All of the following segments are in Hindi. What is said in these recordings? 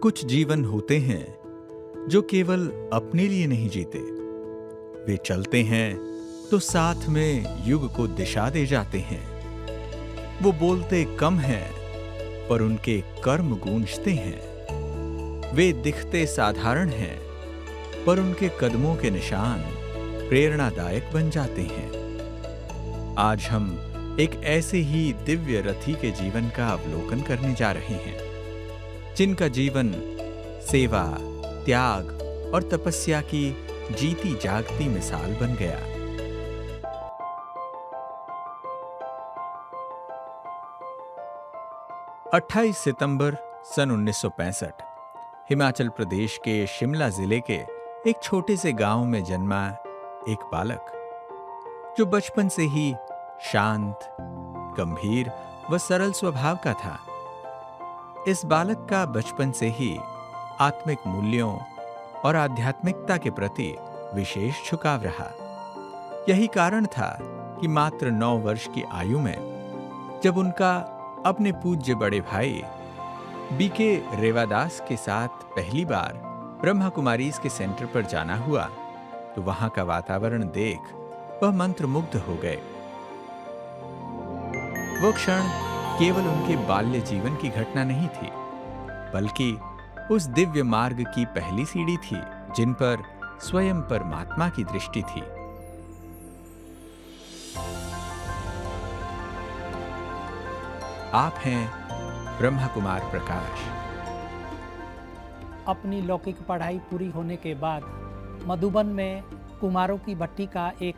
कुछ जीवन होते हैं जो केवल अपने लिए नहीं जीते, वे चलते हैं तो साथ में युग को दिशा दे जाते हैं। वो बोलते कम हैं पर उनके कर्म गूंजते हैं। वे दिखते साधारण हैं पर उनके कदमों के निशान प्रेरणादायक बन जाते हैं। आज हम एक ऐसे ही दिव्य रथी के जीवन का अवलोकन करने जा रहे हैं, जिनका जीवन सेवा, त्याग और तपस्या की जीती जागती मिसाल बन गया। अट्ठाईस सितंबर सन 1965 हिमाचल प्रदेश के शिमला जिले के एक छोटे से गांव में जन्मा एक बालक, जो बचपन से ही शांत, गंभीर व सरल स्वभाव का था। इस बालक का बचपन से ही आत्मिक मूल्यों और आध्यात्मिकता के प्रति विशेष झुकाव रहा। यही कारण था कि मात्र 9 वर्ष की आयु में जब उनका अपने पूज्य बड़े भाई बीके रेवादास के साथ पहली बार ब्रह्मा कुमारीज के सेंटर पर जाना हुआ, तो वहां का वातावरण देख वह मंत्रमुग्ध हो गए। वो क्षण केवल उनके बाल्य जीवन की घटना नहीं थी, बल्कि उस दिव्य मार्ग की पहली सीढ़ी थी जिन पर स्वयं परमात्मा की दृष्टि थी। आप हैं ब्रह्मा कुमार प्रकाश। अपनी लौकिक पढ़ाई पूरी होने के बाद मधुबन में कुमारों की भट्टी का एक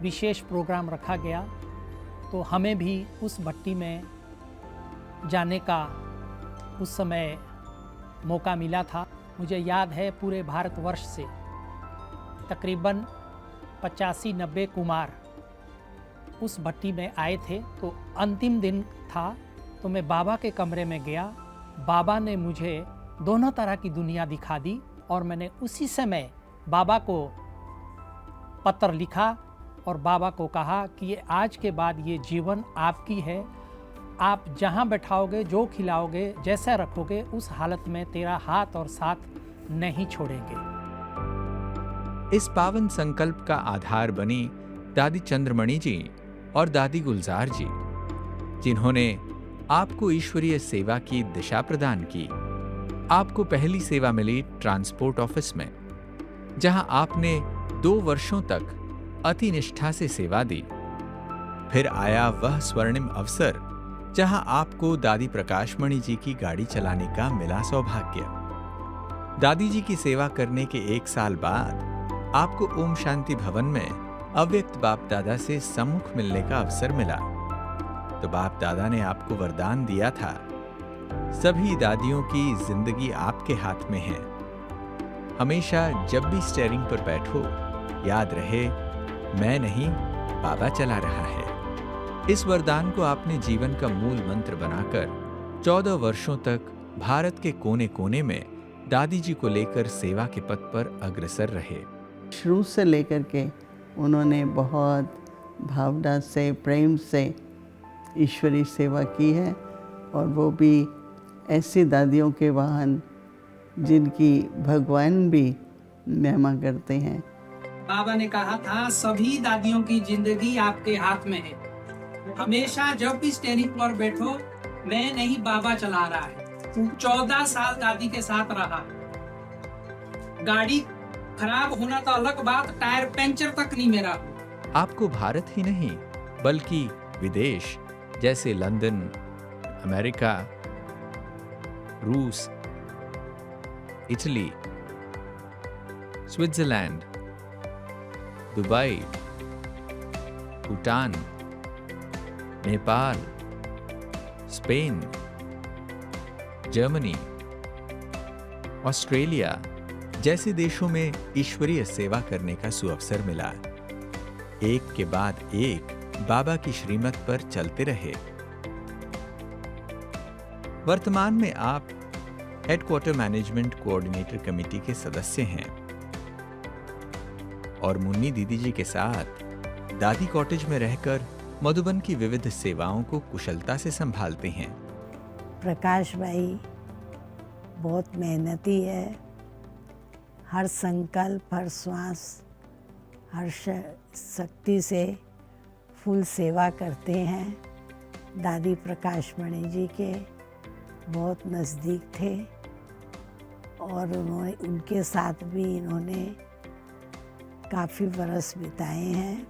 विशेष प्रोग्राम रखा गया, तो हमें भी उस भट्टी में जाने का उस समय मौका मिला था। मुझे याद है पूरे भारतवर्ष से तकरीबन 85-90 कुमार उस भट्टी में आए थे। तो अंतिम दिन था, तो मैं बाबा के कमरे में गया। बाबा ने मुझे दोनों तरह की दुनिया दिखा दी और मैंने उसी समय बाबा को पत्र लिखा और बाबा को कहा कि ये आज के बाद ये जीवन आपकी है। आप जहाँ बैठाओगे, जो खिलाओगे, जैसा रखोगे, उस हालत में तेरा हाथ और साथ नहीं छोड़ेंगे। इस पावन संकल्प का आधार बनी दादी चंद्रमणि जी और दादी गुलजार जी, जिन्होंने आपको ईश्वरीय सेवा की दिशा प्रदान की। आपको पहली सेवा मिली ट्रांसपोर्ट ऑफिस में, जहां आपने 2 वर्षों तक अति निष्ठा से सेवा दी। फिर आया वह स्वर्णिम अवसर जहां आपको दादी प्रकाशमणि जी की गाड़ी चलाने का मिला सौभाग्य। दादी जी की सेवा करने के 1 साल बाद आपको ओम शांति भवन में अव्यक्त बाप दादा से सम्मुख मिलने का अवसर मिला। तो बाप दादा ने आपको वरदान दिया था, सभी दादियों की जिंदगी आपके हाथ में है। हमेशा जब भी स्टीयरिंग पर बैठो, याद रहे मैं नहीं, बाबा चला रहा है। इस वरदान को आपने जीवन का मूल मंत्र बनाकर 14 वर्षों तक भारत के कोने कोने में दादी जी को लेकर सेवा के पथ पर अग्रसर रहे। शुरू से लेकर के उन्होंने बहुत भावना से, प्रेम से ईश्वरी सेवा की है, और वो भी ऐसी दादियों के वाहन जिनकी भगवान भी महिमा करते हैं। बाबा ने कहा था सभी दादियों की जिंदगी आपके हाथ में है। हमेशा जब भी स्टीयरिंग पर बैठो, मैं नहीं, बाबा चला रहा है। 14 साल दादी के साथ रहा। गाड़ी खराब होना तो अलग बात, टायर पंचर तक नहीं मेरा। आपको भारत ही नहीं बल्कि विदेश जैसे लंदन, अमेरिका, रूस, Italy, Switzerland, Dubai, Bhutan, Nepal, Spain, Germany, Australia जैसे देशों में ईश्वरीय सेवा करने का सुअवसर मिला। एक के बाद एक बाबा की श्रीमत पर चलते रहे। वर्तमान में आप हेडक्वार्टर मैनेजमेंट कोऑर्डिनेटर कमेटी के सदस्य हैं। और मुन्नी दीदी जी के साथ दादी कॉटेज में रहकर मधुबन की विविध सेवाओं को कुशलता से संभालते हैं। प्रकाश भाई बहुत मेहनती है। हर संकल्प, हर श्वास, हर शक्ति से फुल सेवा करते हैं। दादी प्रकाश मणि जी के बहुत नज़दीक थे और उनके साथ भी इन्होंने काफ़ी बरस बिताए हैं।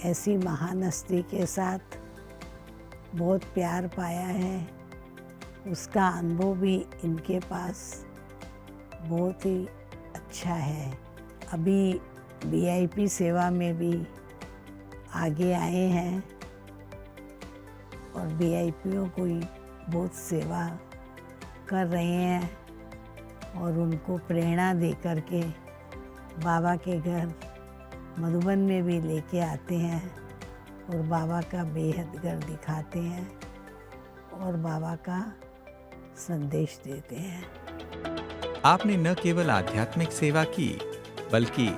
ऐसी महान हस्ती के साथ बहुत प्यार पाया है, उसका अनुभव भी इनके पास बहुत ही अच्छा है। अभी वीआईपी सेवा में भी आगे आए हैं और वीआईपीओं को ही बहुत सेवा कर रहे हैं और उनको प्रेरणा दे कर के बाबा के घर मधुबन में भी लेके आते हैं और बाबा का बेहद घर दिखाते हैं और बाबा का संदेश देते हैं। आपने न केवल आध्यात्मिक सेवा की बल्कि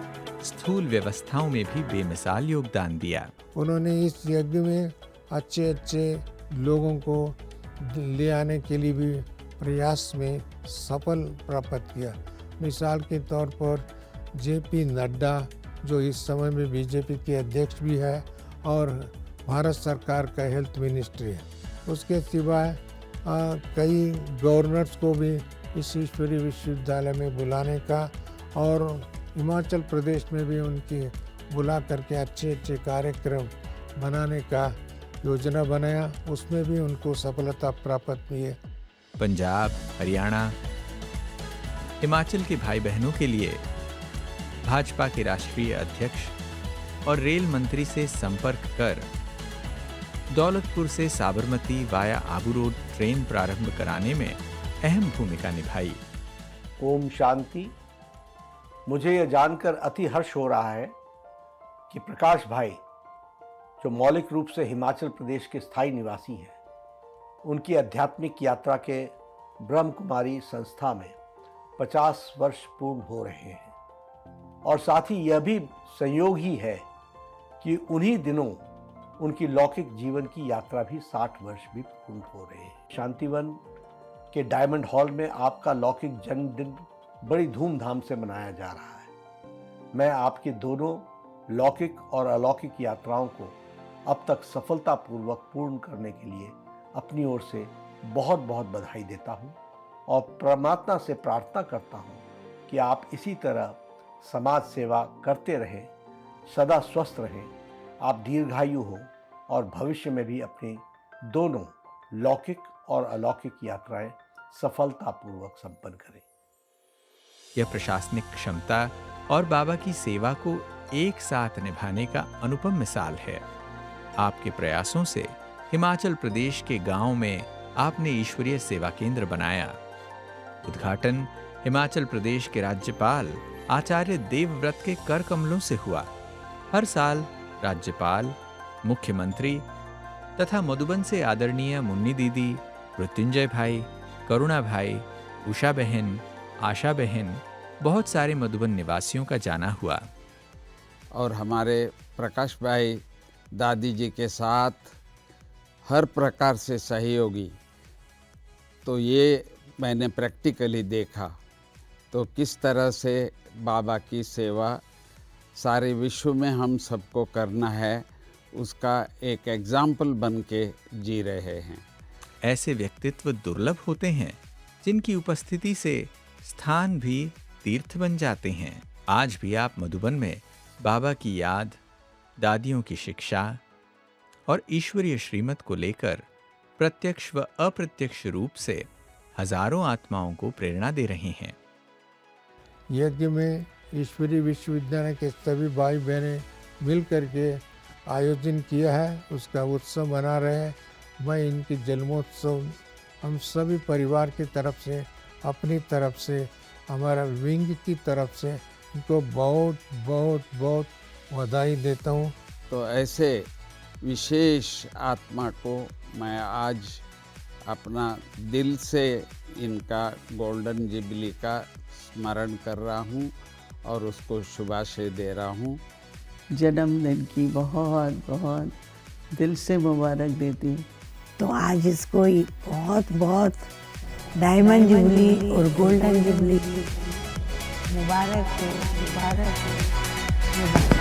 स्थूल व्यवस्थाओं में भी बेमिसाल योगदान दिया। उन्होंने इस यज्ञ में अच्छे अच्छे लोगों को ले आने के लिए भी प्रयास में सफल प्राप्त किया। मिसाल के तौर पर जेपी नड्डा, जो इस समय में बीजेपी के अध्यक्ष भी है और भारत सरकार का हेल्थ मिनिस्ट्री है। उसके सिवाय कई गवर्नर्स को भी इस ईश्वरीय विश्वविद्यालय में बुलाने का और हिमाचल प्रदेश में भी उनकी बुला करके अच्छे अच्छे कार्यक्रम बनाने का योजना बनाया। उसमें भी उनको सफलता प्राप्त हुई है। पंजाब, हरियाणा, हिमाचल के भाई बहनों के लिए भाजपा के राष्ट्रीय अध्यक्ष और रेल मंत्री से संपर्क कर दौलतपुर से Sabarmati via Abu road train प्रारंभ कराने में अहम भूमिका निभाई। ओम शांति। मुझे यह जानकर अति हर्ष हो रहा है कि प्रकाश भाई, जो मौलिक रूप से हिमाचल प्रदेश के स्थायी निवासी हैं, उनकी आध्यात्मिक यात्रा के ब्रह्म कुमारी संस्था में 50 वर्ष पूर्ण हो रहे हैं और साथ ही यह भी संयोग ही है कि उन्हीं दिनों उनकी लौकिक जीवन की यात्रा भी 60 वर्ष भी पूर्ण हो रहे हैं। शांतिवन के डायमंड हॉल में आपका लौकिक जन्मदिन बड़ी धूमधाम से मनाया जा रहा है। मैं आपकी दोनों लौकिक और अलौकिक यात्राओं को अब तक सफलतापूर्वक पूर्ण करने के लिए अपनी ओर से बहुत बहुत बधाई देता हूं और परमात्मा से प्रार्थना करता हूं कि आप इसी तरह समाज सेवा करते रहें, सदा स्वस्थ रहें, आप दीर्घायु हो और भविष्य में भी अपनी दोनों लौकिक और अलौकिक यात्राएं सफलतापूर्वक संपन्न करें। यह प्रशासनिक क्षमता और बाबा की सेवा को एक साथ निभाने का अनुपम मिसाल है। आपके प्रयासों से हिमाचल प्रदेश के गांव में आपने ईश्वरीय सेवा केंद्र बनाया। उद्घाटन हिमाचल प्रदेश के राज्यपाल आचार्य देवव्रत के कर कमलों से हुआ। हर साल राज्यपाल, मुख्यमंत्री तथा मधुबन से आदरणीय मुन्नी दीदी, मृत्युंजय भाई, करुणा भाई, उषा बहन, आशा बहन, बहुत सारे मधुबन निवासियों का जाना हुआ। और हमारे प्रकाश भाई दादी जी के साथ हर प्रकार से सहयोगी, तो ये मैंने प्रैक्टिकली देखा तो किस तरह से बाबा की सेवा सारे विश्व में हम सबको करना है, उसका एक एग्जाम्पल बन के जी रहे हैं। ऐसे व्यक्तित्व दुर्लभ होते हैं जिनकी उपस्थिति से स्थान भी तीर्थ बन जाते हैं। आज भी आप मधुबन में बाबा की याद, दादियों की शिक्षा और ईश्वरीय श्रीमत को लेकर प्रत्यक्ष व अप्रत्यक्ष रूप से हजारों आत्माओं को प्रेरणा दे रहे हैं। यज्ञ में ईश्वरीय विश्वविद्यालय के सभी भाई बहनें मिल करके आयोजन किया है, उसका उत्सव मना रहे हैं। मैं इनकी जन्मोत्सव हम सभी परिवार की तरफ से, अपनी तरफ से, हमारा विंग की तरफ से इनको बहुत बहुत बहुत बधाई देता हूँ। तो ऐसे विशेष आत्मा को मैं आज अपना दिल से इनका गोल्डन जुबली का स्मरण कर रहा हूँ और उसको शुभाशय दे रहा हूँ। जन्मदिन की बहुत बहुत दिल से मुबारक देती हूँ। तो आज इसको बहुत बहुत डायमंड जुबली और गोल्डन जुबली मुबारक हो, मुबारक हो, मुबारक।